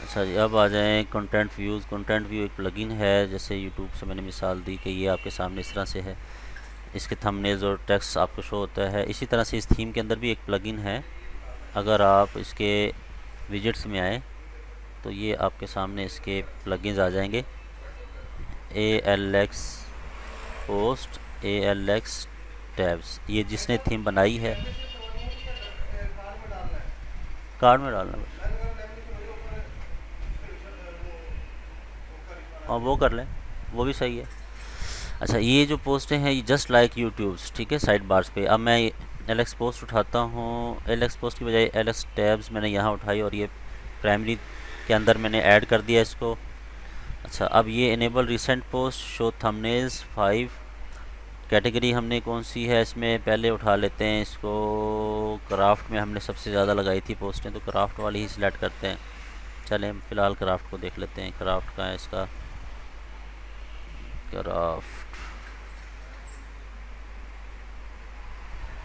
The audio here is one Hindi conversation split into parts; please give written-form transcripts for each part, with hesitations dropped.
अच्छा जी, अब आ जाएं कंटेंट व्यूज़। कंटेंट व्यू एक प्लगइन है, जैसे यूट्यूब से मैंने मिसाल दी कि ये आपके सामने इस तरह से है, इसके थंबनेल्स और टेक्स्ट आपको शो होता है। इसी तरह से इस थीम के अंदर भी एक प्लगइन है। अगर आप इसके विजिट्स में आए तो ये आपके सामने इसके प्लगइन्स आ जाएंगे। A L x post, A L x tabs, ये जिसने थीम बनाई है। कार्ड में डालना बस। हाँ वो कर लें, वो भी सही है। अच्छा, ये जो पोस्टें हैं ये जस्ट लाइक यूट्यूब्स, ठीक है, साइड बार्स पे। अब मैं एल एक्स पोस्ट उठाता हूँ, एल एक्स पोस्ट की बजाय एल एक्स टैब्स मैंने यहाँ उठाई और ये प्राइमरी के अंदर मैंने ऐड कर दिया इसको। अच्छा, अब ये enable recent post, show thumbnails 5। Category हमने कौन सी है इसमें पहले उठा लेते हैं इसको। क्राफ्ट में हमने सबसे ज़्यादा लगाई थी पोस्टें, तो क्राफ्ट वाली ही सिलेक्ट करते हैं। चलें फ़िलहाल क्राफ्ट को देख लेते हैं। क्राफ्ट का है इसका, क्राफ्ट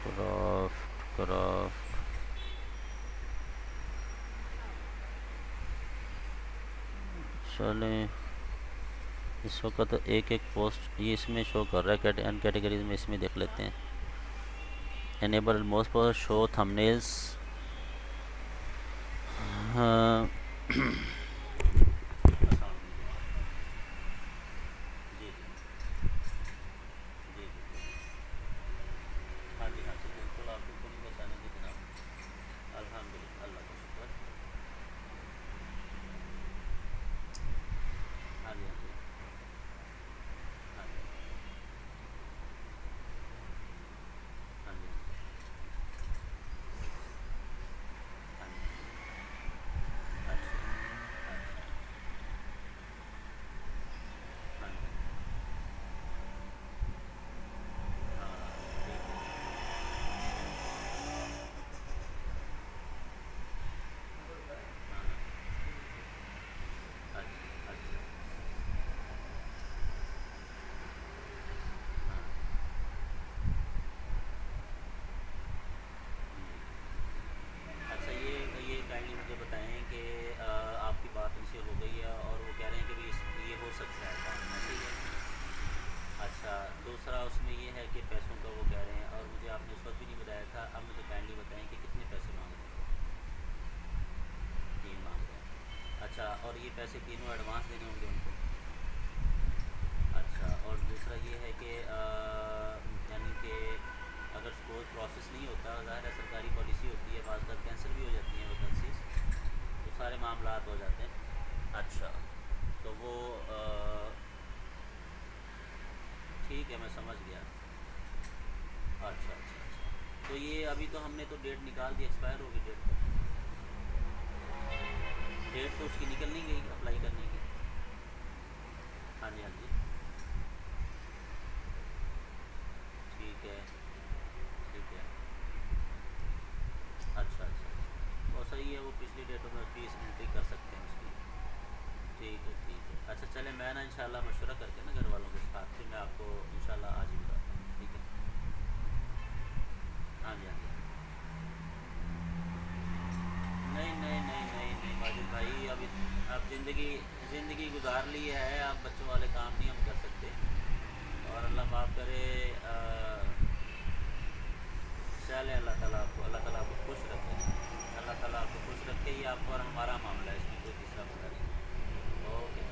क्राफ्ट क्राफ्ट। चलें, इस वक्त तो एक एक पोस्ट ये इसमें शो कर रहा है। अन कैटेगरीज में इसमें देख लेते हैं। Enable most post, show thumbnails. हाँ जी जी जी। हाँ जी, हाँ जी, बिल्कुल आप बिल्कुल नहीं पहचानेंगे जनाब। अल्हम्दुलिल्लाह, अल्लाह का शुक्र। हाँ जी, हाँ जी, हाँ जी, हाँ जी, हाँ जी। अच्छा, अच्छा। हाँ जी। हाँ ठीक है। हाँ हाँ। अच्छा अच्छा। हाँ। अच्छा, ये काइंडली मुझे बताएं कि आपकी बात उनसे हो गई है और वो कह रहे हैं कि भी ये हो सकता है काम, ऐसे ही है। अच्छा, दूसरा उसमें ये है कि पैसों का वो कह रहे हैं, और मुझे आपने उस वक्त भी नहीं बताया था। अब मुझे काइंडली बताएं कि कितने पैसे मांग रहे हैं। 3 मांग रहे हैं। अच्छा, और ये पैसे तीनों एडवांस देने होंगे उनको। अच्छा, और दूसरा ये है कि यानी कि अगर कोई प्रोसेस नहीं होता, ज़ाहिर है सरकारी पॉलिसी होती है, बाज़ बार कैंसिल भी हो जाती हैं वैकेंसीज, तो सारे मामला हो जाते हैं। अच्छा, तो वो ठीक है, मैं समझ गया। अच्छा अच्छा अच्छा, तो ये अभी तो हमने तो डेट निकाल दी, एक्सपायर होगी डेट तो। डेट तो उसकी निकल नहीं गई अप्लाई करने की। हाँ जी, हाँ जी। ठीक है, ठीक है। अच्छा अच्छा अच्छा, वो सही है, वो पिछली डेटों में फीस एंट्री कर सकते हैं उसकी। ठीक है, ठीक है। अच्छा चले, मैं ना इंशाल्लाह मशवरा करके ना घर वालों के साथ फिर मैं आपको इंशाल्लाह आज ही बताता हूँ, ठीक है। हाँ जी, हाँ जी। नहीं नहीं नहीं नहीं नहीं माजिद भाई, अब ज़िंदगी ज़िंदगी गुजार ली है, अब बच्चों वाले काम नहीं हम कर सकते। और अल्लाह माफ़ करे। चले, अल्लाह ताला आपको खुश रखे। अल्लाह ताला आपको खुश रखे, ये आपको और हमारा मामला है, इसमें कोई तीसरा बंदा नहीं। ओके।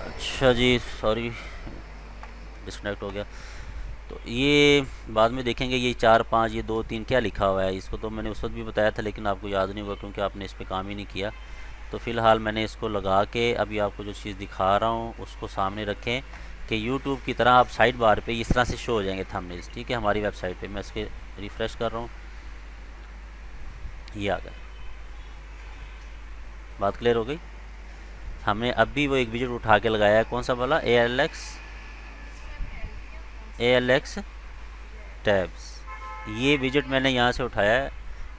अच्छा जी, सॉरी, डिस्कनेक्ट हो गया। तो ये बाद में देखेंगे, ये 4 5, ये 2 3 क्या लिखा हुआ है, इसको तो मैंने उस वक्त भी बताया था लेकिन आपको याद नहीं होगा क्योंकि आपने इस पर काम ही नहीं किया। तो फ़िलहाल मैंने इसको लगा के अभी आपको जो चीज़ दिखा रहा हूँ उसको सामने रखें कि यूट्यूब की तरह आप साइड बार पे इस तरह से शो हो जाएंगे थंबनेल्स, ठीक है, हमारी वेबसाइट पे। मैं इसके रिफ़्रेश कर रहा हूँ, ये आ गया। बात क्लियर हो गई। हमने अभी वो एक विजिट उठा के लगाया है, कौन सा वाला, ए एल एक्स टैब्स। ये विजिट मैंने यहाँ से उठाया है,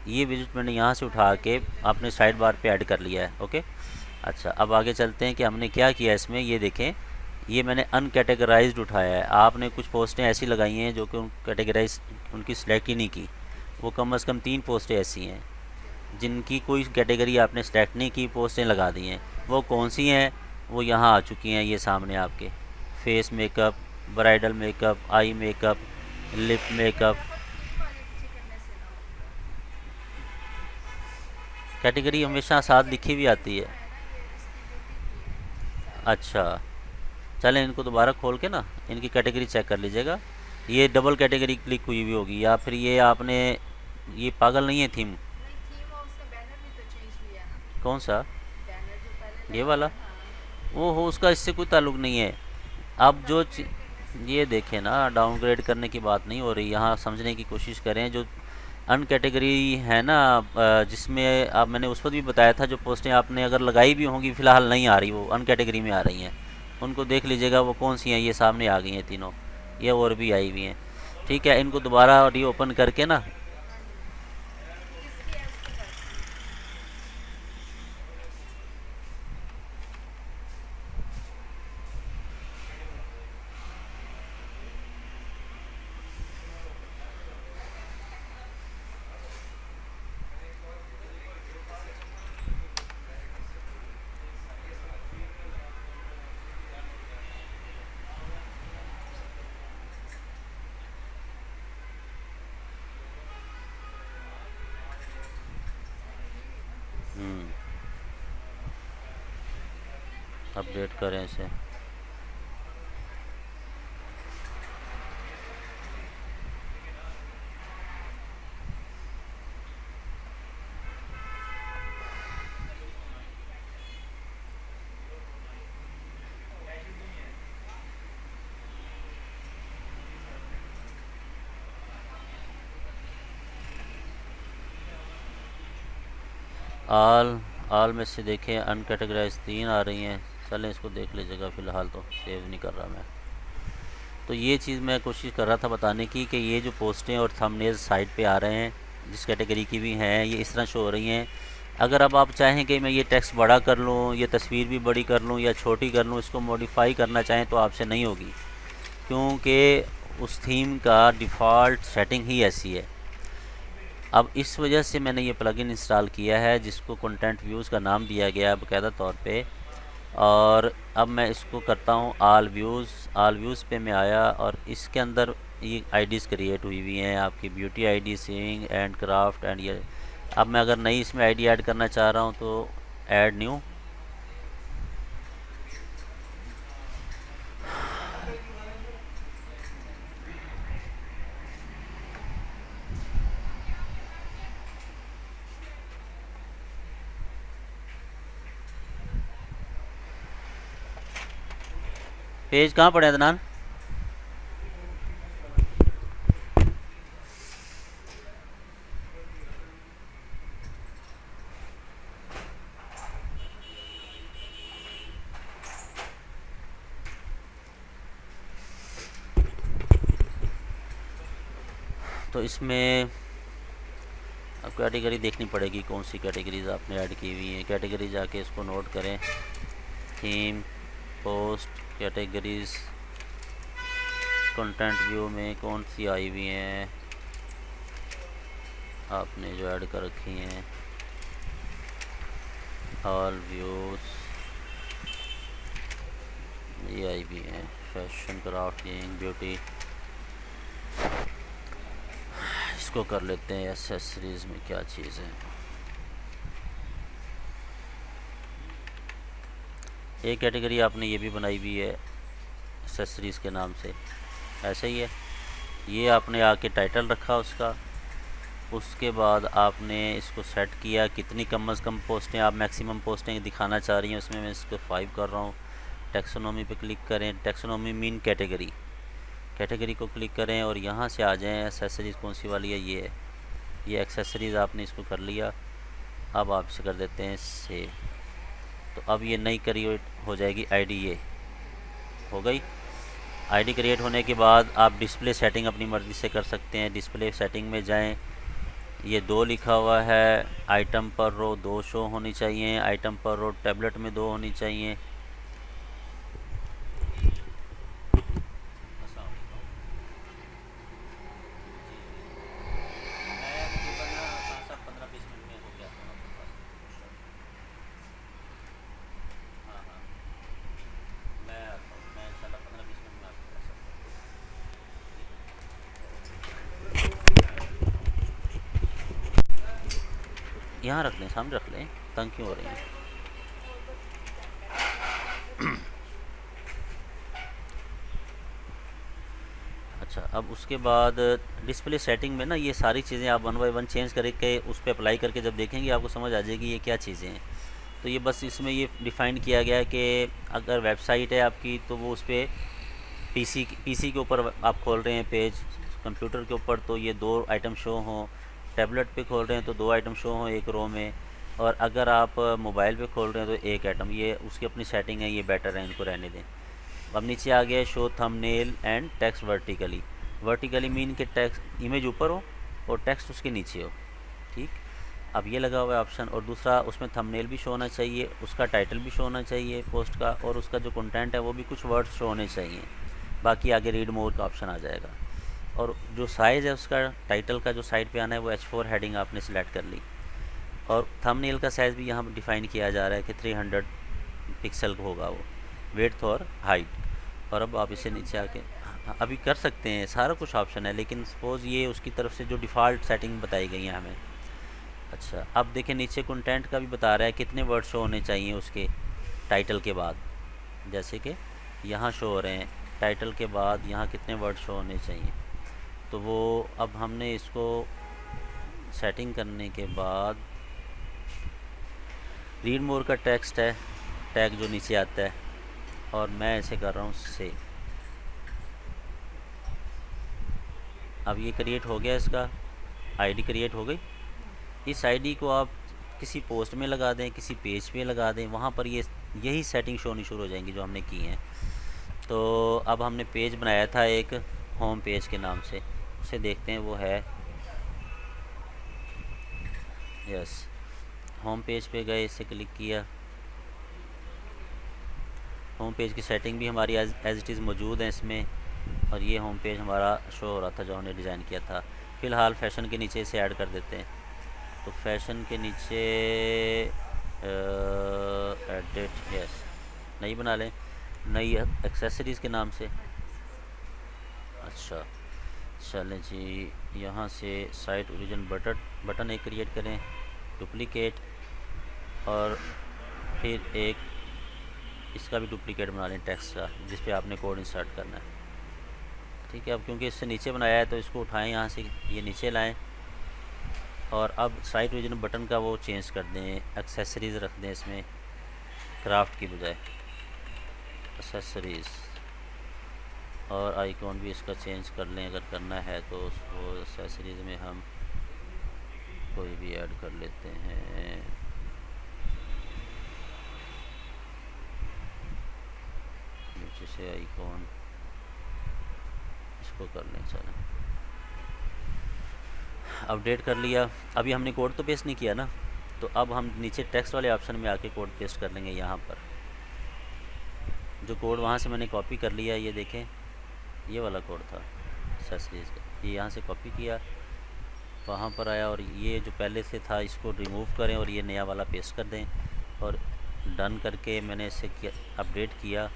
ये विजिट मैंने यहाँ से उठा के अपने साइड बार पे ऐड कर लिया है। ओके। अच्छा, अब आगे चलते हैं कि हमने क्या किया इसमें। ये देखें, ये मैंने अनकैटेगराइज्ड उठाया है। आपने कुछ पोस्टें ऐसी लगाई हैं जो कि उन कैटेगराइज उनकी सिलेक्ट ही नहीं की। वो कम से कम 3 पोस्टें ऐसी हैं। जिनकी कोई कैटेगरी आपने सेलेक्ट नहीं की, पोस्टें लगा दी हैं, वो कौन सी हैं, वो यहाँ आ चुकी हैं, ये सामने आपके। Face makeup, bridal makeup, eye makeup, lip makeup, category हमेशा साथ लिखी हुई आती है। अच्छा, चलें इनको दोबारा खोल के ना इनकी कैटेगरी चेक कर लीजिएगा। ये डबल कैटेगरी क्लिक हुई हुई होगी, या फिर ये आपने, ये पागल नहीं है थीम। कौन सा? ये वाला? वो हो, उसका इससे कोई ताल्लुक नहीं है। अब जो ये देखें ना, डाउनग्रेड करने की बात नहीं हो रही यहाँ, समझने की कोशिश करें। जो अन कैटेगरी है ना, जिसमें आप, मैंने उस पर भी बताया था, जो पोस्टें आपने अगर लगाई भी होंगी फ़िलहाल नहीं आ रही, वो अन कैटेगरी में आ रही हैं, उनको देख लीजिएगा वो कौन सी हैं। ये सामने आ गई हैं तीनों, ये और भी आई हुई हैं। ठीक है, इनको दोबारा रीओपन करके ना, अपडेट करें इसे। आल आल में से देखें, अनकैटेगराइज 3 आ रही हैं। चलें इसको देख लीजिएगा, फ़िलहाल तो सेव नहीं कर रहा मैं। तो ये चीज़ मैं कोशिश कर रहा था बताने की कि ये जो पोस्टें और थंबनेल्स साइड पे आ रहे हैं, जिस कैटेगरी की भी हैं, ये इस तरह शो हो रही हैं। अगर अब आप चाहें कि मैं ये टेक्स्ट बड़ा कर लूँ, ये तस्वीर भी बड़ी कर लूँ या छोटी कर लूँ, इसको मॉडिफाई करना चाहें तो आपसे नहीं होगी, क्योंकि उस थीम का डिफ़ॉल्ट सेटिंग ही ऐसी है। अब इस वजह से मैंने ये प्लगइन इंस्टॉल किया है, जिसको कंटेंट व्यूज़ का नाम दिया गया है बाकायदा तौर पे। और अब मैं इसको करता हूँ आल व्यूज़ पे मैं आया, और इसके अंदर ये आईडीज़ क्रिएट हुई हुई हैं आपकी, beauty ID, sing and craft and ये। अब मैं अगर नई इसमें आईडी ऐड करना चाह रहा हूँ तो ऐड न्यू, पेज कहाँ पड़े अदनान? तो इसमें अब कैटेगरी देखनी पड़ेगी, कौन सी कैटेगरीज आपने ऐड की हुई हैं। कैटेगरी जाके इसको नोट करें, theme, post, categories, content view में कौन सी आई हुई हैं आपने जो ऐड कर रखी हैं। ऑल व्यूज़ ये आई हुई हैं, फैशन, क्राफ्टिंग, ब्यूटी। इसको कर लेते हैं एसेसरीज़ में क्या चीज़ है। एक कैटेगरी आपने ये भी बनाई हुई है एसेसरीज़ के नाम से, ऐसे ही है। ये आपने आके टाइटल रखा उसका, उसके बाद आपने इसको सेट किया कितनी कम अज़ कम पोस्टें आप मैक्सिमम पोस्टें दिखाना चाह रही हैं, उसमें मैं इसको 5 कर रहा हूँ। टेक्सोनॉमी पे क्लिक करें, टेक्सोनॉमी मीन कैटेगरी, कैटेगरी को क्लिक करें और यहाँ से आ जाएं एसेसरीज़ कौन सी वाली है, ये एक्सेसरीज़ आपने इसको कर लिया। अब आप इसे कर देते हैं सेव। तो अब ये नई क्रिएट हो जाएगी आईडी, ये हो गई। आईडी क्रिएट होने के बाद आप डिस्प्ले सेटिंग अपनी मर्ज़ी से कर सकते हैं। डिस्प्ले सेटिंग में जाएं, ये 2 लिखा हुआ है, आइटम पर रो 2 शो होनी चाहिए, आइटम पर रो टैबलेट में 2 होनी चाहिए। मैं तकरीबन 5-7-15-20 मिनट में हो गया। यहाँ रख लें, सामने रख लें, तंग क्यों हो रही हैं। अच्छा, अब उसके बाद डिस्प्ले सेटिंग में ना ये सारी चीज़ें आप वन बाय वन चेंज करके उस पर अप्लाई करके जब देखेंगे आपको समझ आ जाएगी ये क्या चीज़ें हैं। तो ये बस इसमें ये डिफ़ाइन किया गया है कि अगर वेबसाइट है आपकी तो वो उस पर पीसी के ऊपर आप खोल रहे हैं पेज, कंप्यूटर के ऊपर तो ये 2 आइटम शो हों, टैबलेट पे खोल रहे हैं तो 2 आइटम शो हों एक रो में, और अगर आप मोबाइल पे खोल रहे हैं तो एक आइटम। ये उसकी अपनी सेटिंग है, ये बेटर है, इनको रहने दें। अब नीचे आ गया show thumbnail and text vertically. Vertically mean के टेक्स्ट इमेज ऊपर हो और टेक्स्ट उसके नीचे हो, ठीक। अब ये लगा हुआ है ऑप्शन। और दूसरा उसमें थंबनेल भी शो होना चाहिए, उसका टाइटल भी शो होना चाहिए पोस्ट का, और उसका जो कंटेंट है वो भी कुछ वर्ड्स शो होने चाहिए। बाकी आगे रीड मोर का ऑप्शन आ जाएगा। और जो साइज़ है उसका टाइटल का जो साइड पे आना है वो H4 हेडिंग आपने सिलेक्ट कर ली। और थंबनेल का साइज़ भी यहाँ डिफ़ाइन किया जा रहा है कि 300 पिक्सल होगा वो, विड्थ और हाइट। और अब आप इसे नीचे आके अभी कर सकते हैं, सारा कुछ ऑप्शन है, लेकिन सपोज़ ये उसकी तरफ से जो डिफ़ॉल्ट सेटिंग बताई गई है हमें। अच्छा, अब देखें नीचे कंटेंट का भी बता रहा है कितने वर्ड शो होने चाहिए उसके टाइटल के बाद, जैसे कि यहाँ शो हो रहे हैं टाइटल के बाद यहाँ कितने वर्ड शो होने चाहिए। तो वो अब हमने इसको सेटिंग करने के बाद रीड मोर का टेक्स्ट है, टैग जो नीचे आता है, और मैं इसे कर रहा हूँ सेव। अब ये क्रिएट हो गया, इसका आईडी क्रिएट हो गई। इस आईडी को आप किसी पोस्ट में लगा दें, किसी पेज पे लगा दें, वहाँ पर ये यही सेटिंग शो होनी शुरू हो जाएंगी जो हमने की हैं। तो अब हमने पेज बनाया था एक होम पेज के नाम से, उसे देखते हैं वो है। यस, होम पेज पे गए, इसे क्लिक किया। होम पेज की सेटिंग भी हमारी एज इट इज़ मौजूद है इसमें, और ये होम पेज हमारा शो हो रहा था जो हमने डिज़ाइन किया था। फ़िलहाल फैशन के नीचे इसे ऐड कर देते हैं। तो फैशन के नीचे एडिट, यस, नई बना लें, नई एक्सेसरीज़ के नाम से। अच्छा चलें जी, यहाँ से साइट ओरिजिन बटन एक क्रिएट करें, डुप्लिकेट, और फिर एक इसका भी डुप्लिकेट बना लें टेक्स्ट का, जिस पे आपने कोड इंसर्ट करना है। ठीक है, अब क्योंकि इससे नीचे बनाया है तो इसको उठाएं, यहाँ से ये नीचे लाएं, और अब साइट ओरिजिन बटन का वो चेंज कर दें, एक्सेसरीज़ रख दें इसमें, क्राफ्ट की बजाय एक्सेसरीज़, और आइकॉन भी इसका चेंज कर लें अगर करना है तो। उसको एक्सेसरीज़ में हम कोई भी ऐड कर लेते हैं, नीचे से आइकॉन, इसको कर लें। चलें, अपडेट कर लिया। अभी हमने कोड तो पेस्ट नहीं किया ना, तो अब हम नीचे टेक्स्ट वाले ऑप्शन में आके कोड पेस्ट कर लेंगे। यहाँ पर जो कोड वहाँ से मैंने कॉपी कर लिया, ये देखें, ये वाला कोड था एक्सेसरीज़ का, ये यहाँ से कॉपी किया, वहाँ पर आया, और ये जो पहले से था इसको रिमूव करें और ये नया वाला पेस्ट कर दें, और डन करके मैंने इसे अपडेट किया।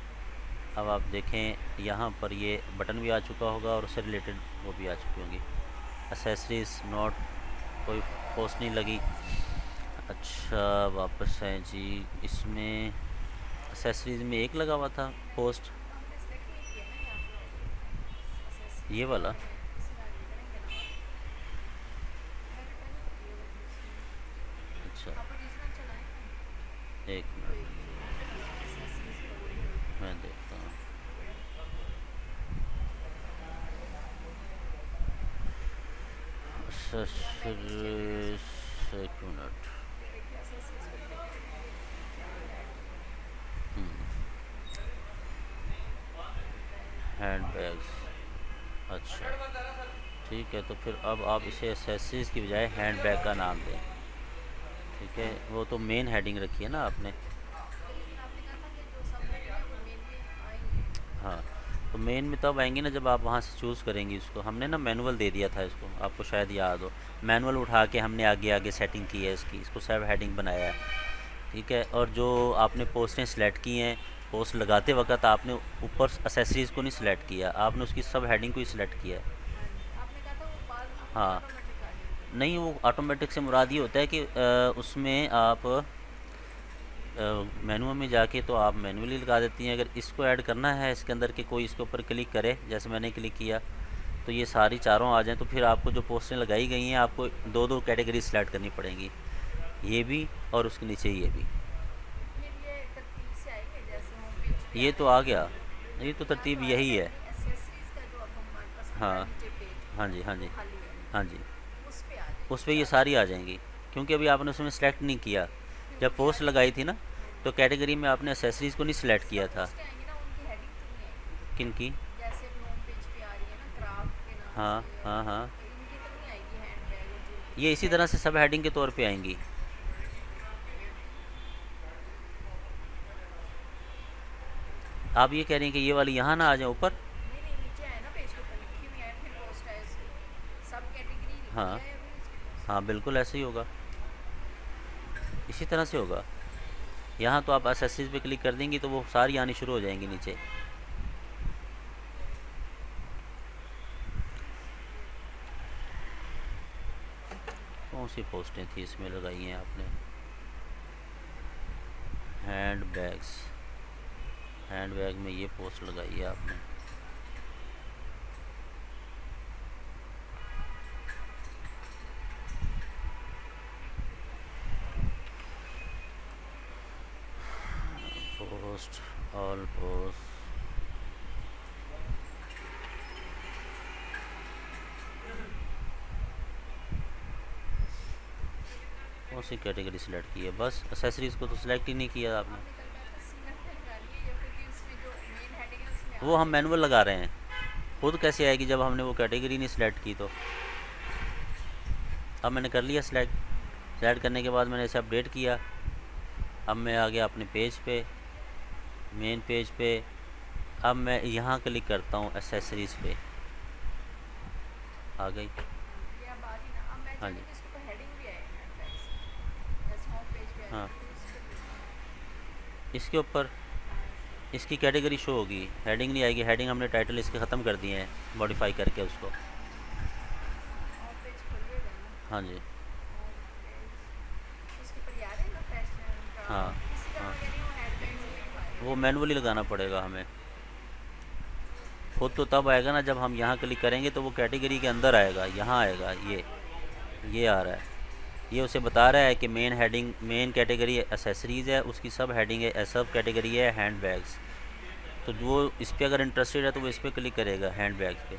अब आप देखें यहाँ पर ये बटन भी आ चुका होगा और उससे रिलेटेड वो भी आ चुकी होंगी। एक्सेसरीज़ नोट, कोई पोस्ट नहीं लगी। अच्छा, वापस है जी, इसमें एक्सेसरीज़ में एक लगा हुआ था पोस्ट, ये वाला। अच्छा, एक मिनट मैं देखता हूँ। एक्सेसरीज़, एक मिनट, हैंड बैग्स। अच्छा ठीक है, तो फिर अब आप इसे एक्सेसरीज़ की बजाय हैंड बैग का नाम दें। ठीक है, वो तो मेन हेडिंग रखी है ना आपने। हाँ, तो मेन में तब आएंगे ना जब आप वहाँ से चूज़ करेंगी उसको। हमने ना मैनुअल दे दिया था इसको, आपको शायद याद हो, मैनुअल उठा के हमने आगे आगे सेटिंग की है इसकी, इसको सब हेडिंग बनाया है। ठीक है, और जो आपने पोस्टें सेलेक्ट की हैं, पोस्ट लगाते वक्त आपने ऊपर एक्सेसरीज़ को नहीं सिलेक्ट किया, आपने उसकी सब हेडिंग को ही सिलेक्ट किया है। हाँ, नहीं, वो ऑटोमेटिक से मुराद ये होता है कि उसमें आप मेनू में जाके तो आप मैनुअली लगा देती हैं। अगर इसको ऐड करना है इसके अंदर कि कोई इसके ऊपर क्लिक करे, जैसे मैंने क्लिक किया तो ये सारी चारों आ जाएं, तो फिर आपको जो पोस्टें लगाई गई हैं आपको दो दो कैटेगरी सेलेक्ट करनी पड़ेंगी, ये भी और उसके नीचे ये भी। फिर ये तरतीब से आएंगे जैसे होम पेज पे ये आ तो रहे आ हैं। गया, ये तो हाँ, तरतीब तो यही आएगा है। नहीं एसेसरीज का जो अब हमारे पास खुला है हाँ नीचे पेज, हाँ जी, हाँ वो जी, खाली है, हाँ जी। उस पे आ उस जाएंगे पर ये सारी। सारी आ जाएंगी, क्योंकि अभी आपने उसमें सेलेक्ट नहीं किया। फिर जब वो क्या पोस्ट आएगा? लगाई थी ना, तो कैटेगरी में आपने एसेसरीज़ को नहीं सिलेक्ट जिस किया पर था। पोस्टें आएंगी ना उनकी हेडिंग तो नहीं आएगी। किन की? जैसे अभी होम पेज पे आ रही है ना क्राफ्ट के नाम हाँ से, और हाँ हाँ, तो इनकी तो नहीं आएगी हैंड बैग और ज्वेलरी ये की इसी तरह हेडिंग। से सब हेडिंग के तौर पे आएंगी। आप ये कह रही हैं कि ये वाली यहाँ ना आ जाए ऊपर? नहीं नहीं, नीचे आए ना पेज के ऊपर लिखी हुई है, फिर पोस्ट है इसकी, सब कैटेगरी लिखी हाँ है अभी उसकी पोस्ट। हाँ, बिल्कुल ऐसे ही होगा, इसी तरह से होगा। यहाँ तो आप एसेसरीज पे क्लिक कर देंगी तो वो सारी आनी शुरू हो जाएंगी नीचे। कौन सी पोस्टें थी इसमें लगाई हैं आपने? हैंड बैग्स, हैंड बैग में ये पोस्ट लगाई है आपने। पोस्ट, ऑल पोस्ट, कौन सी कैटेगरी सिलेक्ट की है? बस एसेसरीज़ को तो सिलेक्ट ही नहीं किया आपने। आपने कल कहा था सिलेक्ट लगा लिए, या क्योंकि उसमें जो मेन हेडिंग है उसमें आ वो हम जाएगी। मैनुअल लगा रहे हैं, खुद कैसे आएगी जब हमने वो कैटेगरी नहीं सिलेक्ट की? तो अब मैंने कर लिया सिलेक्ट, सेलेक्ट करने के बाद मैंने इसे अपडेट किया। अब मैं आ गया अपने पेज पे, मेन पेज पे। अब मैं यहाँ क्लिक करता हूँ एसेसरीज़ पे, आ गई। ये अब आ रही ना, अब मैं हाँ चाहती जी, हूँ कि इसके ऊपर हेडिंग भी आए हैंड बैग्स, जैसे होम पेज पे आ हाँ, रही है तो इस पर इसके ऊपर हाँ ऐसे। इसकी कैटेगरी शो होगी, हेडिंग नहीं आएगी। हेडिंग हमने टाइटल इसके ख़त्म कर दिए हैं मॉडिफाई करके उसको। होम पेज खोलिएगा ना, हाँ जी, होम पेज उसके ऊपर ये आ रहे हैं ना फैशन हाँ क्राफ्ट, इसी का हाँ, मैं कह रही हूँ हैंड बैग्स में लिखवा वो देंगे। मैनुअली लगाना पड़ेगा हमें। खुद तो तब आएगा ना जब हम यहाँ क्लिक करेंगे तो वो कैटेगरी के अंदर आएगा, यहाँ आएगा। ये आ रहा है, ये उसे बता रहा है कि main heading, main category accessories है, उसकी सब हेडिंग है, सब कैटेगरी है हैंड बैग्स। तो वो इस पर अगर इंटरेस्टेड है तो वो इस पर क्लिक करेगा, हैंड बैग्स पे,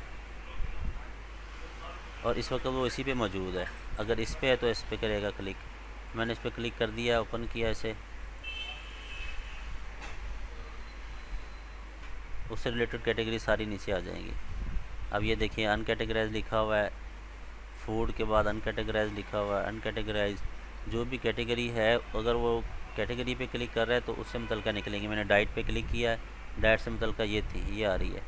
और इस वक्त वो इसी पे मौजूद है। अगर इस पे है तो इस पर करेगा क्लिक। मैंने इस पर क्लिक कर दिया, ओपन किया इसे, उससे रिलेटेड कैटेगरी सारी नीचे आ जाएंगी। अब ये देखिए अनकैटेगराइज लिखा हुआ है, फूड के बाद अनकैटेगराइज लिखा हुआ है। अनकैटेगराइज जो भी कैटेगरी है, अगर वो कैटेगरी पे क्लिक कर रहा है तो उससे मुतलका निकलेंगी। मैंने डाइट पे क्लिक किया है, डाइट से मुतलका ये थी, ये आ रही है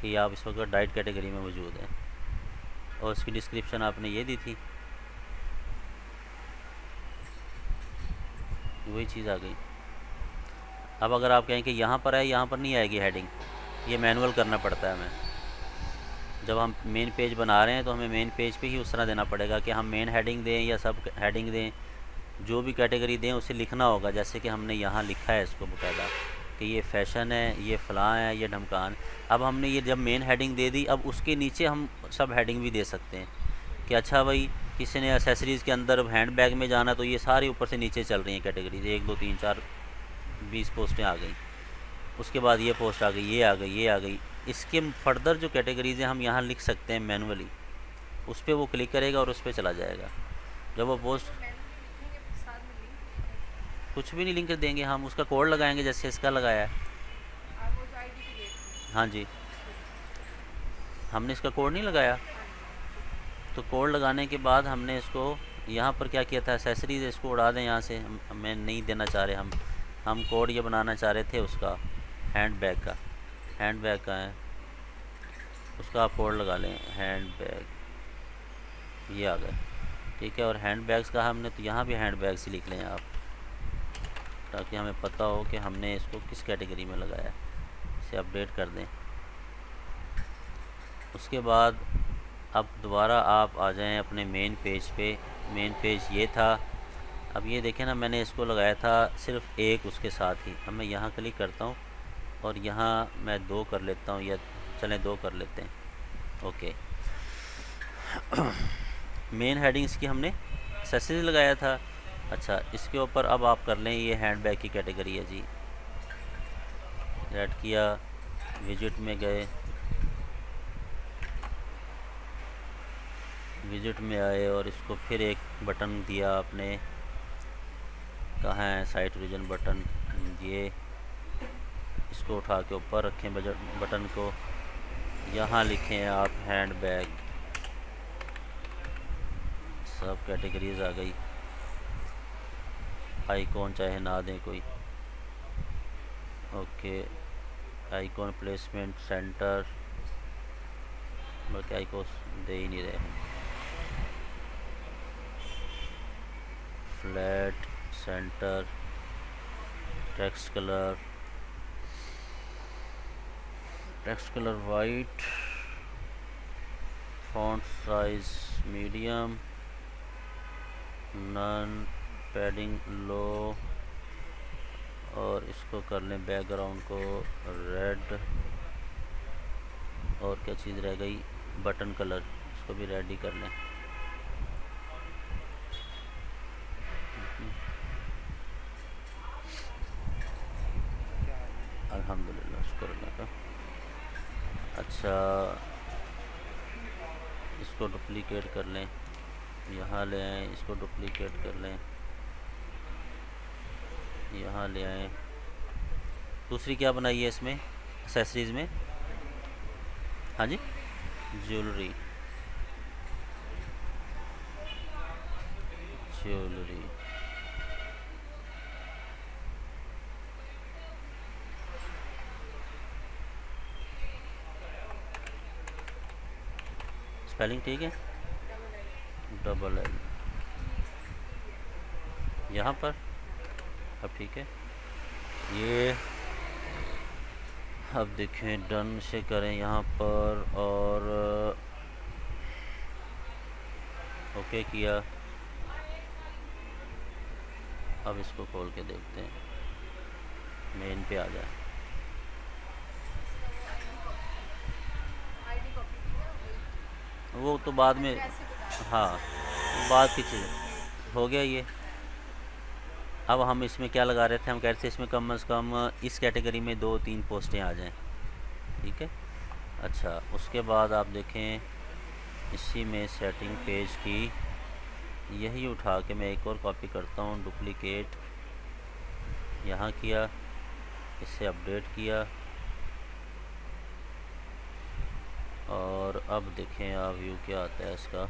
कि आप इस वक्त डाइट कैटेगरी में मौजूद हैं, और उसकी डिस्क्रिप्शन आपने ये दी थी, वही चीज़ आ गई। अब अगर आप कहें कि यहाँ पर है, यहाँ पर नहीं आएगी हेडिंग, ये मैनुअल करना पड़ता है हमें। जब हम मेन पेज बना रहे हैं तो हमें मेन पेज पे ही उस तरह देना पड़ेगा कि हम मेन हेडिंग दें या सब हेडिंग दें, जो भी कैटेगरी दें उसे लिखना होगा। जैसे कि हमने यहाँ लिखा है इसको बाकायदा कि ये फ़ैशन है, ये फ़लाँ है, ये ढमकान। अब हमने ये जब मेन हेडिंग दे दी, अब उसके नीचे हम सब हेडिंग भी दे सकते हैं कि अच्छा भाई किसी ने एसेसरीज़ के अंदर हैंड बैग में जाना, तो ये सारी ऊपर से नीचे चल रही हैं कैटेगरीज, 1 2 3 4 20 पोस्टें आ गई। उसके बाद ये पोस्ट आ गई, ये आ गई, ये आ गई। इसके फर्दर जो कैटेगरीज़ हैं हम यहाँ लिख सकते हैं मैनुअली, उस पर वो क्लिक करेगा और उस पर चला जाएगा। जब वो पोस्ट, तो मैनुअली लिखेंगे फिर साथ में लिंक देंगे, कुछ भी नहीं लिंक देंगे, हम उसका कोड लगाएंगे जैसे इसका लगाया है। और वो जो आईडी क्रिएट की हाँ जी, हमने इसका कोड नहीं लगाया, हाँ जी तो कोड लगाने के बाद हमने इसको यहाँ पर क्या किया था, एसेसरीज, इसको उड़ा दें यहाँ से, मैं नहीं देना चाह रहे हम कोड ये बनाना चाह रहे थे उसका, हैंड बैग का। हैंड बैग का है, उसका आप कोड लगा लें, हैंड बैग, ये आ गए, ठीक है। और हैंड बैग्स का हमने तो यहाँ भी हैंड बैग्स ही लिख लें आप, ताकि हमें पता हो कि हमने इसको किस कैटेगरी में लगाया है। इसे अपडेट कर दें। उसके बाद अब दोबारा आप आ जाएं अपने मेन पेज पे। मेन पेज ये था। अब ये देखें ना, मैंने इसको लगाया था सिर्फ एक उसके साथ ही। अब मैं यहाँ क्लिक करता हूँ और यहाँ मैं 2 कर लेता हूँ, या चलें 2 कर लेते हैं। ओके। मेन हेडिंग्स की हमने एक्सेसरीज लगाया था। अच्छा, इसके ऊपर अब आप कर लें, ये हैंडबैग की कैटेगरी है जी। ऐड किया, विजिट में गए, विजिट में आए और इसको फिर एक बटन दिया आपने। कहाँ है साइट रीजन बटन? ये इसको उठा के ऊपर रखें बटन को। यहाँ लिखें आप हैंडबैग। सब कैटेगरीज आ गई। आइकॉन चाहे ना दें कोई। ओके, आइकॉन प्लेसमेंट सेंटर, बल्कि आइकॉन दे ही नहीं रहे हैं। Flat centre, text colour white, font size medium, none, padding low, और इसको कर लें बैकग्राउंड को रेड। और क्या चीज़ रह गई? बटन कलर, इसको भी रेड ही कर लें। अल्हम्दुलिल्लाह, शुक्र अल्लाह का। अच्छा, इसको डुप्लीकेट कर लें, यहाँ ले आएँ, इसको डुप्लीकेट कर लें, यहाँ ले आएँ। दूसरी क्या बनाई है इसमें एक्सेसरीज़ में? हाँ जी, ज्वेलरी। स्पेलिंग ठीक है? डबल एल यहाँ पर। अब ठीक है। ये अब देखें, डन से करें यहाँ पर, और ओके किया। अब इसको खोल के देखते हैं, मेन पे आ जाए। आईडी कॉपी किया वो तो बाद में, ऐसे बता हाँ, बाद की चीज़ हो गया ये। अब हम इसमें क्या लगा रहे थे? हम कह रहे थे इसमें कम से कम इस कैटेगरी में 2-3 पोस्टें आ जाएं। ठीक है। अच्छा, उसके बाद आप देखें, इसी में सेटिंग पेज की यही उठा के मैं एक और कॉपी करता हूँ, डुप्लीकेट यहाँ किया, इससे अपडेट किया, और अब देखें आप व्यू क्या आता है इसका।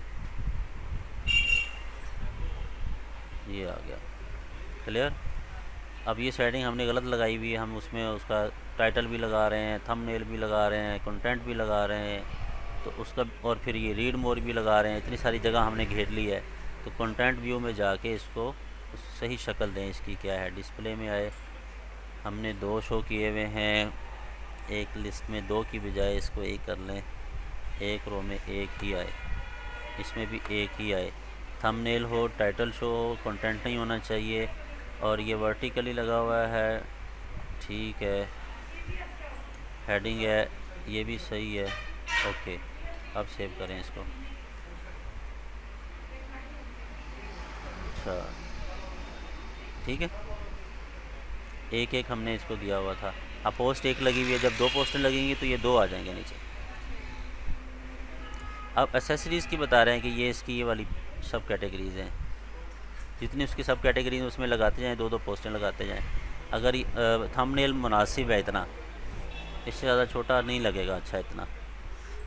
ये आ गया, क्लियर। अब ये सेटिंग हमने गलत लगाई हुई है, हम उसमें उसका टाइटल भी लगा रहे हैं, थंबनेल भी लगा रहे हैं, कंटेंट भी लगा रहे हैं, तो उसका, और फिर ये रीड मोर भी लगा रहे हैं। इतनी सारी जगह हमने घेर ली है। तो कंटेंट व्यू में जाके इसको सही शक्ल दें। इसकी क्या है, डिस्प्ले में आए। हमने 2 शो किए हुए हैं, एक लिस्ट में 2 की बजाय इसको 1 कर लें, एक रो में 1 ही आए, इसमें भी 1 ही आए। थंबनेल हो, टाइटल शो हो, कंटेंट नहीं होना चाहिए। और ये वर्टिकली लगा हुआ है, ठीक है। हेडिंग है, ये भी सही है। ओके, अब सेव करें इसको। अच्छा, ठीक है। एक एक हमने इसको दिया हुआ था। अब पोस्ट 1 लगी हुई है, जब 2 पोस्टें लगेंगी तो ये 2 आ जाएंगे नीचे। अब एसेसरीज़ की बता रहे हैं कि ये इसकी ये वाली सब कैटेगरीज़ हैं। जितनी उसकी सब कैटेगरीज उसमें लगाते जाएँ, 2-2 पोस्टें लगाते जाएँ। अगर थंबनेल मुनासिब है इतना, इससे ज़्यादा छोटा नहीं लगेगा। अच्छा, इतना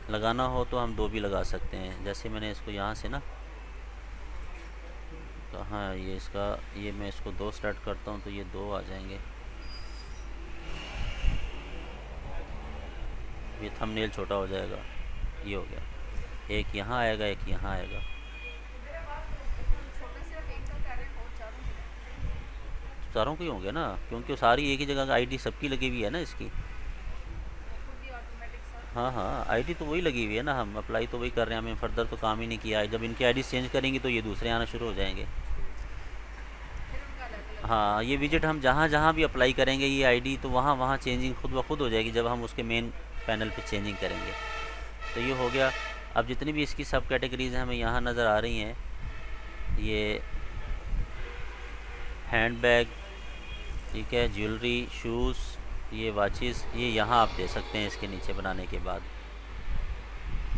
लगाना हो तो हम 2 भी लगा सकते हैं। जैसे मैंने इसको यहाँ से ना, कहाँ है ये इसका, ये मैं इसको 2 स्टार्ट करता हूँ तो ये 2 आ जाएंगे। ये थंबनेल छोटा हो जाएगा, ये हो गया। एक यहाँ आएगा, एक यहाँ आएगा। छोटा सिर्फ एक का कर रहे हैं, बहुत ज़्यादा नहीं है। चारों के होंगे ना, क्योंकि सारी एक ही जगह आईडी सबकी लगी हुई है ना इसकी। खुद ही ऑटोमेटिक सब हाँ हाँ, आईडी तो वही लगी हुई है ना, हम अप्लाई तो वही कर रहे हैं, हमें फर्दर तो काम ही नहीं किया है। जब इनकी आईडी चेंज करेंगी तो ये दूसरे आना शुरू हो जाएंगे। फिर उनका अलग अलग होगा। हाँ, ये विजिट हम जहाँ जहाँ भी अप्लाई करेंगे ये आईडी, तो वहाँ वहाँ चेंजिंग खुद ब खुद हो जाएगी जब हम उसके मेन पैनल पे चेंजिंग करेंगे। तो ये हो गया। अब जितनी भी इसकी सब कैटेगरीज हैं हमें यहाँ नज़र आ रही हैं। ये हैंड बैग, ठीक है, ज्वेलरी, शूज़, ये वाचेस, ये यहाँ आप दे सकते हैं इसके नीचे बनाने के बाद।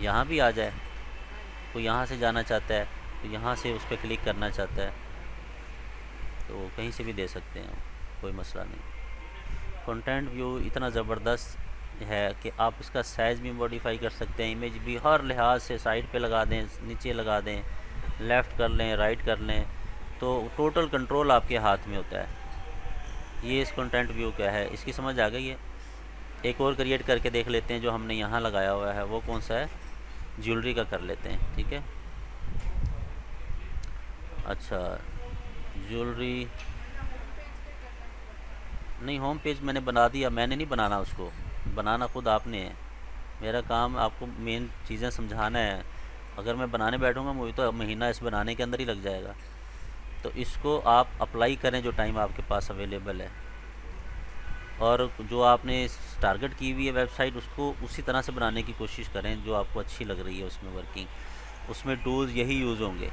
यहाँ भी आ जाए, हाँ जी। कोई यहाँ से जाना चाहता है तो यहाँ से उस पर क्लिक करना चाहता है तो कहीं से भी दे सकते हैं, कोई मसला नहीं। कंटेंट व्यू इतना ज़बरदस्त है कि आप इसका साइज़ भी मॉडिफाई कर सकते हैं, इमेज भी हर लिहाज से, साइड पे लगा दें, नीचे लगा दें, लेफ़्ट कर लें, राइट कर लें, तो टोटल कंट्रोल आपके हाथ में होता है। ये इस कंटेंट व्यू का है, इसकी समझ आ गई है। एक और क्रिएट करके देख लेते हैं जो हमने यहाँ लगाया हुआ है, वो कौन सा है, ज्वेलरी का कर लेते हैं, ठीक है। अच्छा, ज्वेलरी वरना होम पेज पे करना होगा। नहीं, होम पेज मैंने बना दिया, मैंने नहीं बनाना, उसको बनाना खुद आपने है। मेरा काम आपको मेन चीज़ें समझाना है। अगर मैं बनाने बैठूँगा मुझे तो महीना इस बनाने के अंदर ही लग जाएगा। तो इसको आप अप्लाई करें जो टाइम आपके पास अवेलेबल है, और जो आपने टारगेट की हुई है वेबसाइट उसको उसी तरह से बनाने की कोशिश करें जो आपको अच्छी लग रही है उसमें वर्किंग। उसमें टूल्स यही यूज़ होंगे।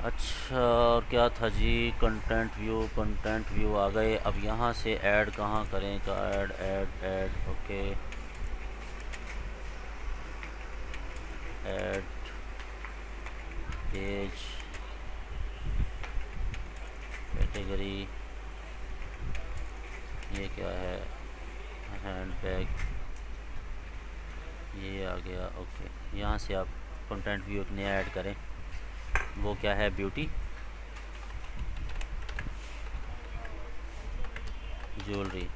अच्छा, और क्या था जी, कंटेंट व्यू आ गए। अब यहाँ से ऐड कहाँ करें का, add add add, okay, add page, category, ये क्या है, हैंड बैग, ये आ गया, ओके। यहाँ से आप कंटेंट व्यू एक नया ऐड करें, वो क्या है, ब्यूटी, ज्वेलरी,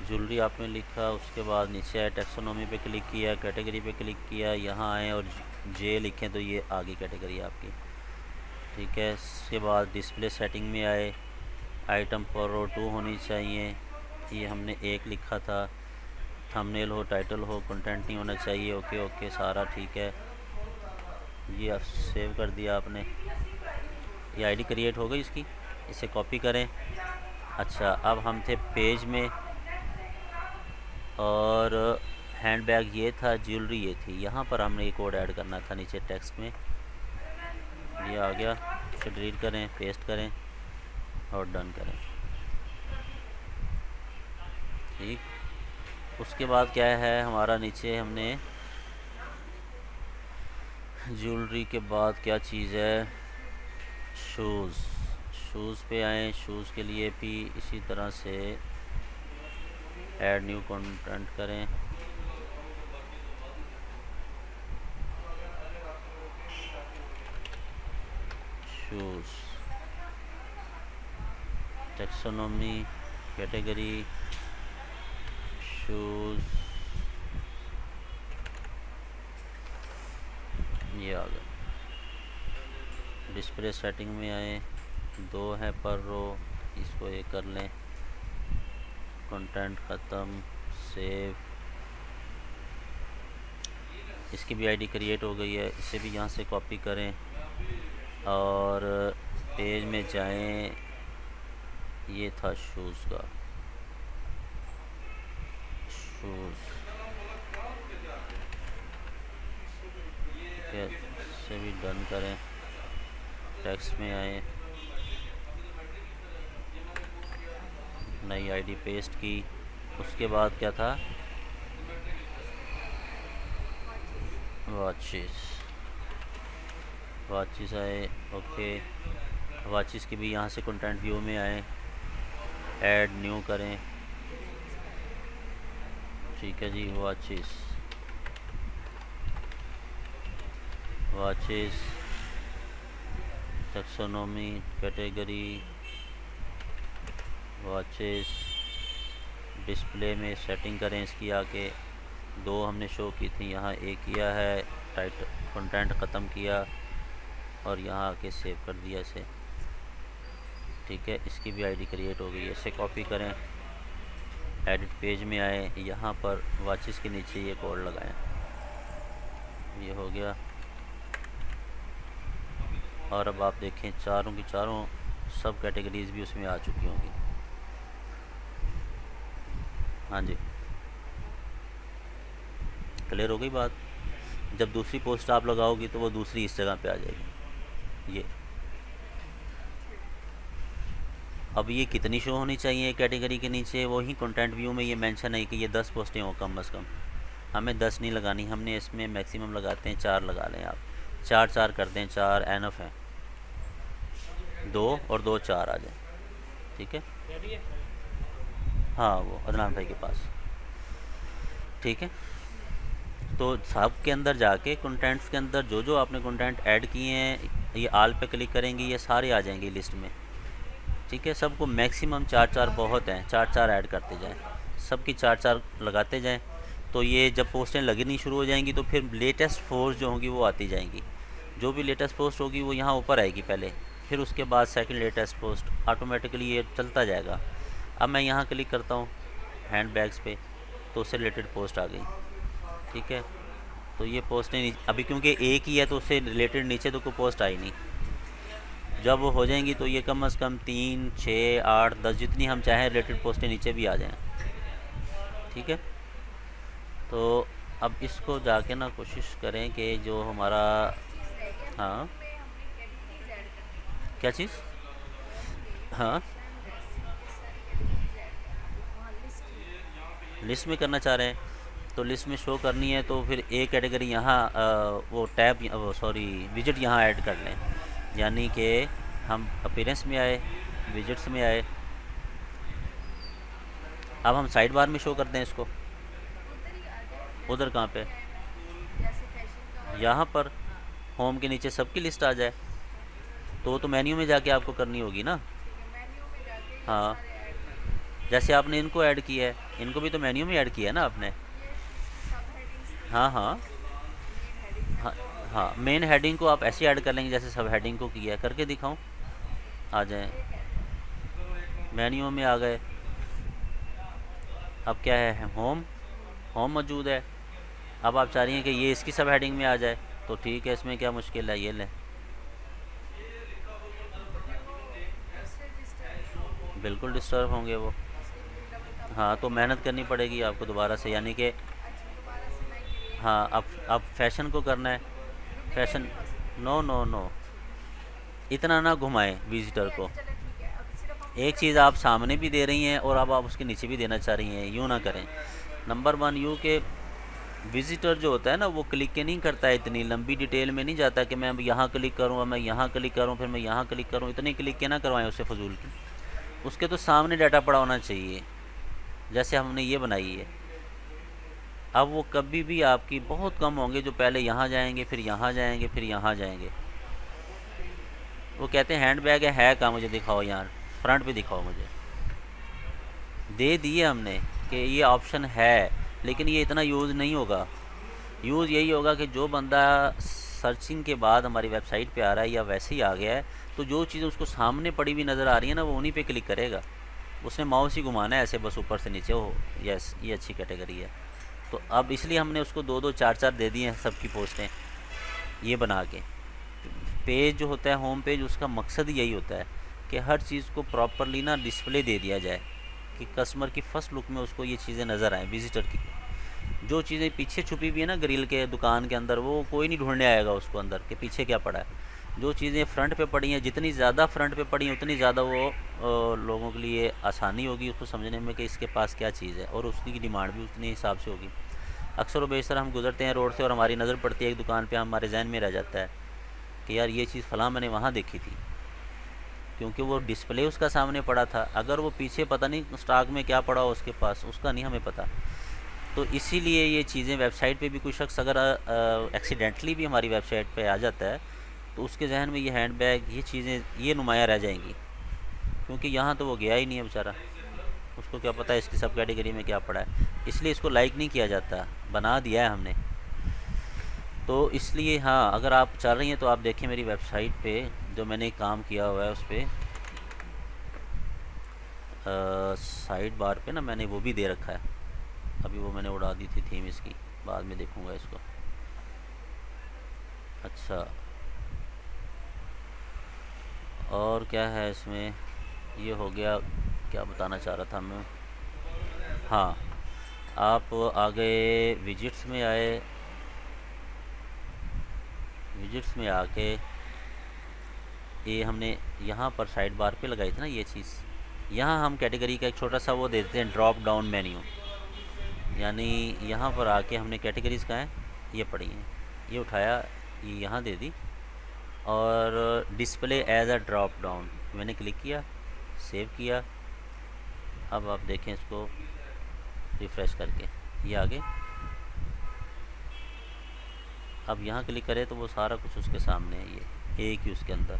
ज्वेलरी आपने लिखा, उसके बाद नीचे आए, टेक्सोनॉमी पे क्लिक किया, कैटेगरी पे क्लिक किया, यहाँ आए और जे लिखें तो ये आगे कैटेगरी आपकी, ठीक है। इसके बाद डिस्प्ले सेटिंग में आए, आइटम पर रो 2 होनी चाहिए, ये हमने 1 लिखा था। थंबनेल हो, टाइटल हो, कंटेंट नहीं होना चाहिए, ओके ओके, सारा ठीक है। ये आप सेव कर दिया आपने, ये आईडी क्रिएट हो गई इसकी, इसे कॉपी करें। अच्छा, अब हम थे पेज में, और हैंड बैग ये था, ज्वेलरी ये थी, यहाँ पर हमने एक कोड ऐड करना था नीचे टेक्स्ट में, ये आ गया। इसे डिलीट करें, पेस्ट करें और डन करें, ठीक। उसके बाद क्या है हमारा, नीचे हमने ज्वेलरी के बाद क्या चीज़ है, शूज़, शूज़ पे आए। शूज़ के लिए भी इसी तरह से ऐड न्यू कंटेंट करें, शूज़, टेक्सोनॉमी, कैटेगरी, शूज़, ये आ गया। डिस्प्ले सेटिंग में आए, 2 है पर रो, इसको ये कर लें, कंटेंट ख़त्म, सेव। इसकी भी आईडी क्रिएट हो गई है, इसे भी यहाँ से कॉपी करें और पेज में जाएं, ये था शूज़ का, शूज़, ठीक है, इसे भी डन करें। टेक्स्ट में आए, नई आईडी पेस्ट की। उसके बाद क्या था, वॉचेस, वॉचेस आए, ओके। वॉचेस की भी यहाँ से कंटेंट व्यू में आए, ऐड न्यू करें, ठीक है जी। Watches, watches, taxonomy, category, watches, display में सेटिंग करें इसकी आके, 2 हमने शो की थी, यहाँ 1 किया है, टाइट कंटेंट ख़त्म किया और यहाँ आके सेव कर दिया इसे, ठीक है। इसकी भी आईडी क्रिएट हो गई है, इसे कॉपी करें एडिट पेज में आए, यहाँ पर वॉचेस के नीचे ये कोड लगाएं, ये हो गया। और अब आप देखें चारों की चारों सब कैटेगरीज भी उसमें आ चुकी होंगी। हाँ जी, क्लियर हो गई बात। जब दूसरी पोस्ट आप लगाओगी तो वो दूसरी इस जगह पे आ जाएगी। ये अब ये कितनी शो होनी चाहिए कैटेगरी के नीचे, वही कंटेंट व्यू में ये मेंशन है कि ये 10 पोस्टें हो कम अज़ कम। हमें 10 नहीं लगानी, हमने इसमें मैक्सिमम लगाते हैं 4 लगा लें आप, 4 कर दें, 4 एनफ है, 2 और 2 4 आ जाए, ठीक है। हाँ वो अदनान भाई के पास, ठीक है। तो सब के अंदर जाके कंटेंट्स के अंदर जो जो आपने कंटेंट ऐड किए हैं, ये आल पे क्लिक करेंगे, ये सारे आ जाएंगे लिस्ट में, ठीक है। सबको मैक्सिमम 4 बहुत हैं, 4 ऐड करते जाएं, सबकी 4 लगाते जाएं। तो ये जब पोस्टें लगनी शुरू हो जाएंगी तो फिर लेटेस्ट पोस्ट जो होंगी वो आती जाएंगी। जो भी लेटेस्ट पोस्ट होगी वो यहाँ ऊपर आएगी पहले, फिर उसके बाद सेकंड लेटेस्ट पोस्ट, ऑटोमेटिकली ये चलता जाएगा। अब मैं यहाँ क्लिक करता हूँ हैंड बैग्स पे, तो उससे रिलेटेड पोस्ट आ गई, ठीक है। तो ये पोस्टें अभी क्योंकि एक ही है तो उससे रिलेटेड नीचे तो कोई पोस्ट आई नहीं। जब वो हो जाएंगी तो ये कम से कम 3 6 8 10 जितनी हम चाहें रिलेटेड पोस्टें नीचे भी आ जाएं, ठीक है। तो अब इसको जाके ना कोशिश करें कि जो हमारा, हाँ क्या चीज़, हाँ लिस्ट में करना चाह रहे हैं, तो लिस्ट में शो करनी है तो फिर एक कैटेगरी यहाँ वो टैब सॉरी विजिट यहाँ ऐड कर लें। यानी कि हम अपीयरेंस में आए, विजिट्स में आए, अब हम साइड बार में शो करते हैं इसको। उधर कहाँ पे, यहाँ पर होम के नीचे सबकी लिस्ट आ जाए, तो मेन्यू में जाके आपको करनी होगी ना। हाँ जैसे आपने इनको ऐड किया है, इनको भी तो मेन्यू में ऐड किया है ना आपने। हाँ हाँ हाँ हाँ, मेन हेडिंग को आप ऐसे ऐड कर लेंगे जैसे सब हेडिंग को किया है। करके दिखाऊं, आ जाएं, मेन्यू में आ गए। अब क्या है, होम, होम मौजूद है। अब आप चाह रही हैं कि ये इसकी सब हेडिंग में आ जाए, तो ठीक है, इसमें क्या मुश्किल है, ये लें, बिल्कुल डिस्टर्ब होंगे वो। हाँ तो मेहनत करनी पड़ेगी आपको दोबारा से, यानी कि हाँ अब फैशन को करना है, फैशन, नो नो नो, इतना ना घुमाएं विजिटर को। एक चीज़ आप सामने भी दे रही हैं और अब आप उसके नीचे भी देना चाह रही हैं, यूँ ना करें। नंबर 1 यूँ के विजिटर जो होता है ना वो क्लिक के नहीं करता है, इतनी लंबी डिटेल में नहीं जाता कि मैं अब यहाँ क्लिक करूँ, अब मैं यहाँ क्लिक करूँ, फिर मैं यहाँ क्लिक करूँ, इतने क्लिक के ना करवाएं उससे फजूल की। उसके तो सामने डाटा पड़ा होना चाहिए, जैसे हमने ये बनाई है। अब वो कभी भी आपकी बहुत कम होंगे जो पहले यहाँ जाएंगे, फिर यहाँ जाएंगे, फिर यहाँ जाएंगे। वो कहते हैं हैंड बैग है कहाँ, मुझे दिखाओ, यहाँ फ्रंट पे दिखाओ मुझे। दे दिए हमने कि ये ऑप्शन है, लेकिन ये इतना यूज़ नहीं होगा। यूज़ यही होगा कि जो बंदा सर्चिंग के बाद हमारी वेबसाइट पे आ रहा है या वैसे ही आ गया है, तो जो चीज़ उसको सामने पड़ी हुई नज़र आ रही है ना, वो उन्हीं पे क्लिक करेगा। उसने माउस ही घुमाना है ऐसे बस ऊपर से नीचे। हो यस, ये अच्छी कैटेगरी है। तो अब इसलिए हमने उसको 2 4 दे दिए हैं सबकी पोस्टें ये बना के। पेज जो होता है होम पेज, उसका मकसद ही यही होता है कि हर चीज़ को प्रॉपरली ना डिस्प्ले दे दिया जाए, कि कस्टमर की फ़र्स्ट लुक में उसको ये चीज़ें नज़र आएँ। विज़िटर की जो चीज़ें पीछे छुपी हुई है ना ग्रिल के दुकान के अंदर, वो कोई नहीं ढूंढने आएगा उसको अंदर के पीछे क्या पड़ा है। जो चीज़ें फ्रंट पे पड़ी हैं, जितनी ज़्यादा फ्रंट पे पड़ी हैं उतनी ज़्यादा वो लोगों के लिए आसानी होगी उसको समझने में कि इसके पास क्या चीज़ है, और उसकी डिमांड भी उतने हिसाब से होगी। अक्सर व बेशतर हम गुजरते हैं रोड से और हमारी नज़र पड़ती है एक दुकान पे, हमारे जहन में रह जाता है कि यार ये चीज़ फ़लाँ मैंने वहाँ देखी थी, क्योंकि वो डिस्प्ले उसका सामने पड़ा था। अगर वो पीछे पता नहीं स्टॉक में क्या पड़ा हो उसके पास, उसका नहीं हमें पता। तो इसीलिए ये चीज़ें वेबसाइट पे भी कोई शख्स अगर एक्सीडेंटली भी हमारी वेबसाइट पे आ जाता है तो उसके जहन में ये हैंड बैग, ये चीज़ें ये नुमाया रह जाएंगी, क्योंकि यहाँ तो वो गया ही नहीं है बेचारा, उसको क्या पता है इसकी सब कैटेगरी में क्या पड़ा है। इसलिए इसको लाइक नहीं किया जाता, बना दिया है हमने। तो इसलिए हाँ, अगर आप चाह रही हैं तो आप देखें मेरी वेबसाइट पे जो मैंने काम किया हुआ है उस पर साइड बार पे ना मैंने वो भी दे रखा है, अभी वो मैंने उड़ा दी थी थीम इसकी, बाद में देखूँगा इसको। अच्छा, और क्या है इसमें, ये हो गया। क्या बताना चाह रहा था मैं, हाँ, आप आ गए विजिट्स में, आए विजिट्स में आके ये हमने यहाँ पर साइड बार पे लगाई थी ना ये चीज़, यहाँ हम कैटेगरी का एक छोटा सा वो देते हैं ड्रॉप डाउन मेन्यू, यानी यहाँ पर आके हमने कैटेगरीज का है ये पड़ी हैं, ये उठाया, ये यहाँ दे दी, और display as a drop down मैंने क्लिक किया, सेव किया। अब आप देखें इसको रिफ़्रेश करके, ये आगे, अब यहाँ क्लिक करें तो वो सारा कुछ उसके सामने है, ये एक ही उसके अंदर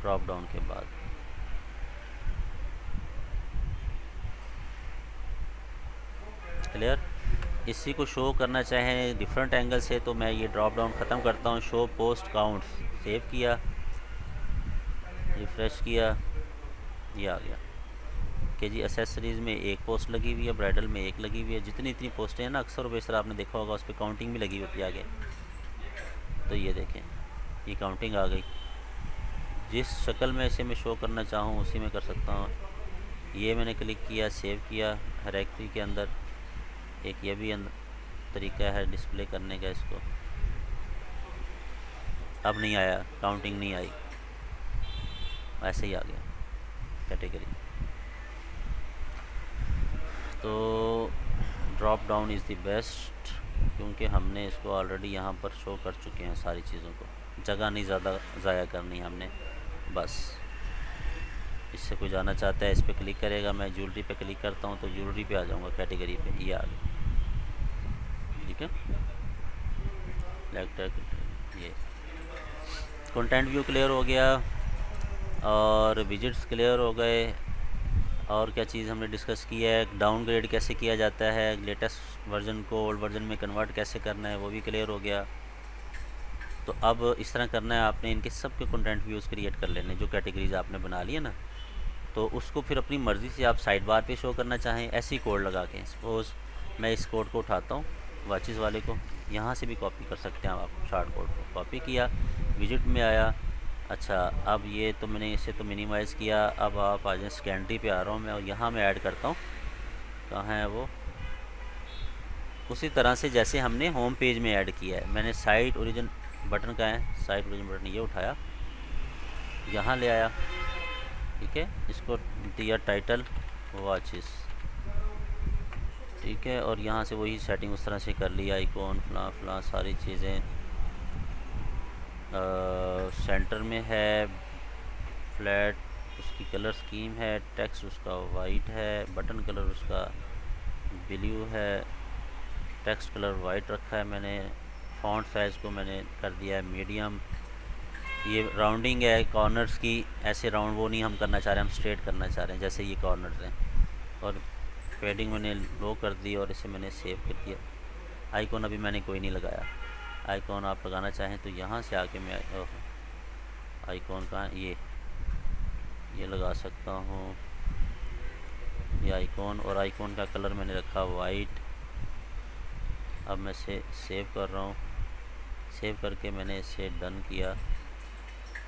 ड्रॉप डाउन के बाद। क्लियर? इसी को शो करना चाहें डिफरेंट एंगल से तो मैं ये ड्रॉप डाउन ख़त्म करता हूँ, शो पोस्ट काउंट्स, सेव किया, रिफ़्रेश किया, ये आ गया कि जी एसेसरीज़ में एक पोस्ट लगी हुई है, ब्राइडल में एक लगी हुई है, जितनी इतनी पोस्टें हैं ना अक्सर बेशतर आपने देखा होगा उस पर काउंटिंग भी लगी होती है आगे। तो ये देखें, ये काउंटिंग आ गई, जिस शक्ल में इसे मैं शो करना चाहूँ उसी में कर सकता हूँ। ये मैंने क्लिक किया, सेव किया, डायरेक्टरी के अंदर एक ये भी तरीका है डिस्प्ले करने का इसको। अब नहीं आया, काउंटिंग नहीं आई, ऐसे ही आ गया कैटेगरी। तो drop down is the best, क्योंकि हमने इसको ऑलरेडी यहाँ पर शो कर चुके हैं सारी चीज़ों को, जगह नहीं ज़्यादा ज़ाया करनी हमने, बस। इससे कोई जाना चाहता है इस पर क्लिक करेगा, मैं ज्वेलरी पे क्लिक करता हूँ तो ज्वेलरी पे आ जाऊँगा कैटेगरी पे, ये आ गया, ठीक है। ये कंटेंट व्यू क्लियर हो गया और विजिट्स क्लियर हो गए। और क्या चीज़ हमने डिस्कस की है, डाउनग्रेड कैसे किया जाता है, लेटेस्ट वर्जन को ओल्ड वर्जन में कन्वर्ट कैसे करना है, वो भी क्लियर हो गया। तो अब इस तरह करना है आपने, इनके सब के कंटेंट व्यूज़ क्रिएट कर लेने, जो कैटेगरीज आपने बना ली है ना, तो उसको फिर अपनी मर्ज़ी से आप साइड बार पे शो करना चाहें, ऐसी कोड लगा के। सपोज़ मैं इस कोड को उठाता हूँ, वाचिस वाले को, यहाँ से भी कॉपी कर सकते हैं आप, शार्ट कोड को कॉपी किया, विजिट में आया। अच्छा, अब ये तो मैंने इसे तो मिनिमाइज़ किया, अब आप आ जाए सेकेंडरी पे आ रहा हूँ मैं, और यहाँ मैं ऐड करता हूँ, कहाँ है वो, उसी तरह से जैसे हमने होम पेज में ऐड किया है। मैंने साइट ओरिजिन बटन का है, साइट ओरिजिन बटन ये उठाया, यहाँ ले आया, ठीक है, इसको दिया टाइटल वॉचेस, ठीक है, और यहाँ से वही सेटिंग उस तरह से कर लिया, आइकॉन फलां फलां सारी चीज़ें। सेंटर में है फ्लैट, उसकी कलर स्कीम है, टेक्स्ट उसका वाइट है, बटन कलर उसका ब्लू है, टेक्स्ट कलर वाइट रखा है मैंने, फ़ॉन्ट साइज़ को मैंने कर दिया है मीडियम। ये राउंडिंग है कॉर्नर्स की, ऐसे राउंड वो नहीं हम करना चाह रहे, हम स्ट्रेट करना चाह रहे हैं जैसे ये कॉर्नर्स हैं। और पेडिंग मैंने लो कर दी और इसे मैंने सेव कर दिया। आइकॉन अभी मैंने कोई नहीं लगाया, आइकॉन आप लगाना चाहें तो यहाँ से आके मैं आइकॉन का ये लगा सकता हूँ, ये आइकॉन, और आइकॉन का कलर मैंने रखा वाइट। अब मैं इसे सेव कर रहा हूँ, सेव करके मैंने इसे डन किया,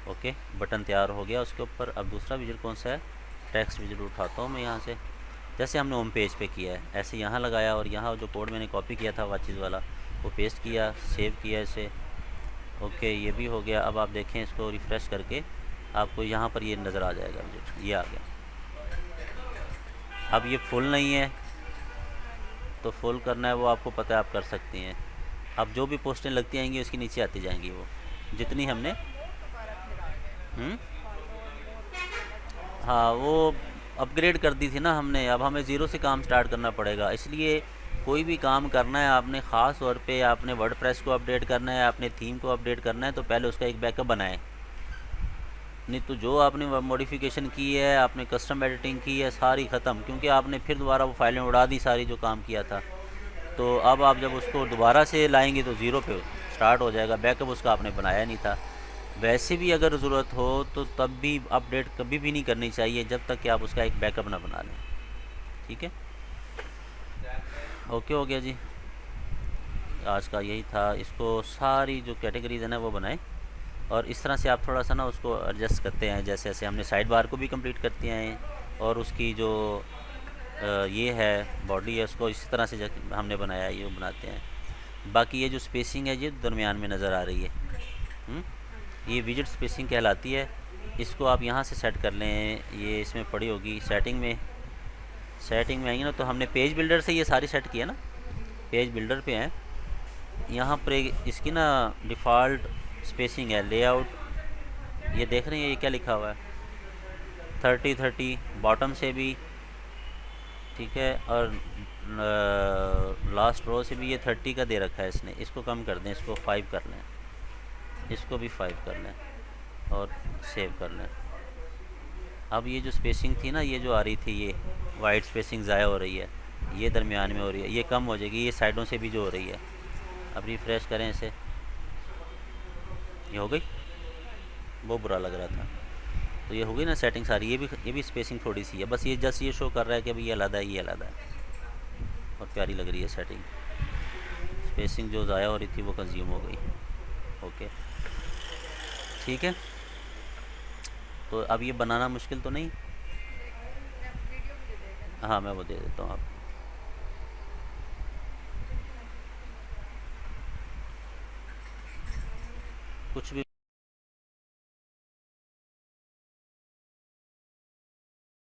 ओके, बटन तैयार हो गया उसके ऊपर। अब दूसरा विजिट कौन सा है, टेक्स्ट विजिट उठाता हूँ मैं यहाँ से, जैसे हमने होम पेज पे किया है ऐसे यहाँ लगाया, और यहाँ जो कोड मैंने कॉपी किया था वाचिस वाला वो पेस्ट किया, सेव किया इसे, ओके, ये भी हो गया। अब आप देखें इसको रिफ़्रेश करके आपको यहाँ पर ये नज़र आ जाएगा विजिट, ये आ गया। अब ये फुल नहीं है तो फुल करना है वो आपको पता है, आप कर सकती हैं। अब जो भी पोस्टें लगती आएंगी उसके नीचे आती जाएंगी वो, जितनी हमने हाँ वो अपग्रेड कर दी थी ना हमने, अब हमें ज़ीरो से काम स्टार्ट करना पड़ेगा। इसलिए कोई भी काम करना है आपने, ख़ास तौर पे आपने वर्डप्रेस को अपडेट करना है, आपने थीम को अपडेट करना है, तो पहले उसका एक बैकअप बनाएं। नहीं तो जो आपने मॉडिफिकेशन की है, आपने कस्टम एडिटिंग की है, सारी ख़त्म, क्योंकि आपने फिर दोबारा वो फाइलें उड़ा दी सारी जो काम किया था। तो अब आप जब उसको दोबारा से लाएंगे तो ज़ीरो पे स्टार्ट हो जाएगा, बैकअप उसका आपने बनाया नहीं था। वैसे भी अगर ज़रूरत हो तो तब भी अपडेट कभी भी नहीं करनी चाहिए जब तक कि आप उसका एक बैकअप ना बना लें। ठीक है, ओके हो गया जी। आज का यही था, इसको सारी जो कैटेगरीज है ना वो बनाएं, और इस तरह से आप थोड़ा सा ना उसको एडजस्ट करते हैं। जैसे जैसे हमने साइड बार को भी कंप्लीट करते हैं, और उसकी जो ये है बॉडी है उसको इस तरह से हमने बनाया है, ये बनाते हैं। बाकी ये जो स्पेसिंग है ये दरमियान में नज़र आ रही है। हुँ? ये विजिट स्पेसिंग कहलाती है। इसको आप यहाँ से सेट कर लें, ये इसमें पड़ी होगी सेटिंग में। सेटिंग में आएंगे ना तो हमने पेज बिल्डर से ये सारी सेट किया ना, पेज बिल्डर पे हैं। यहाँ पर इसकी ना डिफ़ॉल्ट स्पेसिंग है लेआउट, ये देख रहे हैं ये क्या लिखा हुआ है 30-30 बॉटम से भी, ठीक है, और लास्ट रो से भी ये 30 का दे रखा है इसने। इसको कम कर दें, इसको 5 कर लें, इसको भी 5 कर लें और सेव कर लें। अब ये जो स्पेसिंग थी ना, ये जो आ रही थी ये वाइट स्पेसिंग ज़ाया हो रही है, ये दरमियान में हो रही है, ये कम हो जाएगी, ये साइडों से भी जो हो रही है। अब रिफ़्रेश करें इसे, ये हो गई, बहुत बुरा लग रहा था। तो ये हो गई ना सेटिंग सारी। ये भी स्पेसिंग थोड़ी सी है, बस ये जस्ट ये शो कर रहा है कि भाई ये अलग है, ये अलग है, और प्यारी लग रही है सेटिंग। स्पेसिंग जो ज़ाया हो रही थी वो कंज्यूम हो गई। ओके, ठीक है। तो अब ये बनाना मुश्किल तो नहीं? वीडियो भी दे देगा। हाँ, मैं वो दे देता हूँ आपको। कुछ भी